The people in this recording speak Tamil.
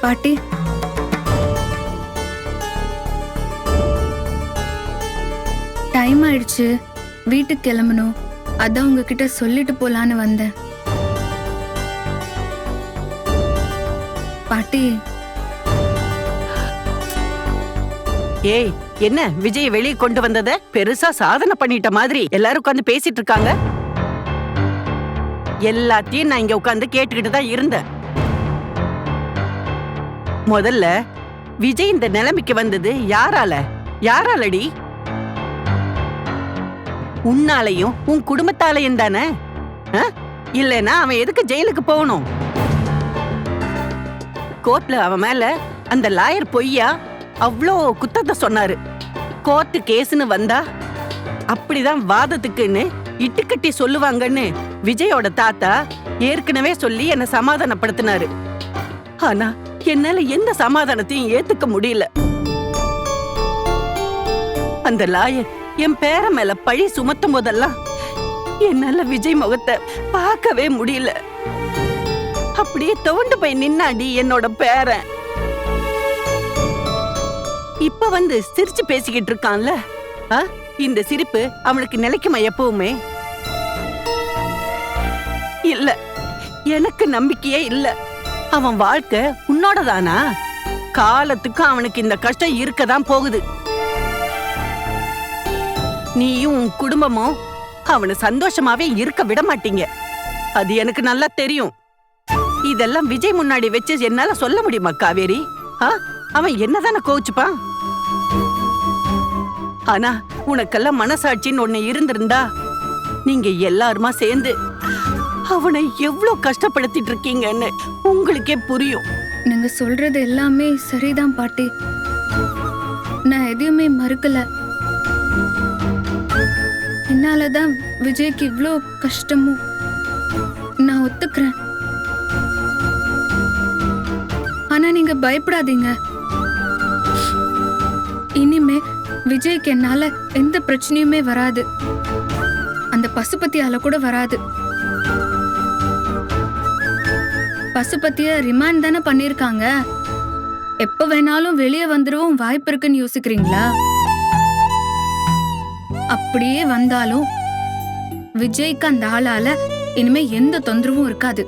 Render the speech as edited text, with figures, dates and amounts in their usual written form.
பாட்டி, டைம் ஆயிடுச்சு, வீட்டுக்கு கிளம்பணும். அதான் உங்ககிட்ட சொல்லிட்டு போலான்னு வந்தேன். பாட்டி. ஏய், என்ன விஜய் வெளியே கொண்டு வந்தத பெருசா சாதனை பண்ணிட்ட மாதிரி எல்லாரும் உட்கார்ந்து பேசிட்டு இருக்காங்க. எல்லாத்தையும் நான் இங்க உட்கார்ந்து கேட்டுக்கிட்டு தான் இருந்தேன். முதல்ல விஜய் இந்த நிலைமைக்கு வந்தது யாராலடி? உன்னாலையும் உன் குடும்பத்தாலையும் தானே. இல்லைன்னா அவன் எதுக்கு ஜெயிலுக்கு போகணும்? கோர்ட்ல அவன் மேல அந்த லாயர் பொய்யா அவ்வளோ குத்தத்தை சொன்னாரு. கோர்ட்டு கேஸ்னு வந்தா அப்படிதான் வாதத்துக்குன்னு இட்டுக்கட்டி சொல்லுவாங்கன்னு விஜயோட தாத்தா ஏற்கனவே சொல்லி என்ன சமாதானப்படுத்தினாரு. ஆனா என்னால எந்த சமாதானத்தையும் ஏத்துக்க முடியல. அந்த லாயர் என் பேர மேல பழி சுமத்தும் போதெல்லாம் என்னால விஜய் முகத்தை பார்க்கவே முடியல. அப்படியே துவண்டு போய் நின்னாடி என்னோட பேரன். இப்ப வந்து சிரிச்சு பேசிக்கிட்டு இருக்கான்ல, இந்த சிரிப்பு அவனுக்கு நிலைக்குமா எப்பவுமே? இல்ல, எனக்கு நம்பிக்கையே இல்ல. அவன் வாழ்க்கை உன்னோடதானா? காலத்துக்கு அவனுக்கு இந்த கஷ்டம் இருக்கதான் போகுது. நீயும் உன் குடும்பமும் அவனை சந்தோஷமாவே இருக்க விட மாட்டீங்க. அது எனக்கு நல்லா தெரியும். இதெல்லாம் விஜய் முன்னாடி வச்சு என்னால சொல்ல முடியுமா காவேரி? அவன் என்னதான கோச்சுப்பான்? ஆனா உனக்கெல்லாம் மனசாட்சின்னு ஒண்ணு இருந்திருந்தா நீங்க எல்லாருமா சேர்ந்து அவனை எவ்வளவு கஷ்டப்படுத்திட்டு இருக்கீங்கன்னு உங்களுக்கே புரியும். நீங்க சொல்றது எல்லாமே சரிதான் பாட்டி. நான் எதையுமே மறுக்கல. என்னாலதான் விஜய்க்கு இவ்ளோ கஷ்டமும் நான் ஒத்துக்கிறேன். ஆனா நீங்க பயப்படாதீங்க. இனிமே விஜய்க்கு என்னால எந்த பிரச்சனையுமே வராது. அந்த பசுபதியால கூட வராது. பசுபதிய ரிமாண்ட் தானே பண்ணிருக்காங்க. எப்ப வேணாலும் வெளியே வந்துடவும் வாய்ப்பு இருக்குன்னு யோசிக்கிறீங்களா? அப்படியே வந்தாலும் விஜய்க்கு அந்த ஆளால இனிமே எந்த தொந்தரவும் இருக்காது.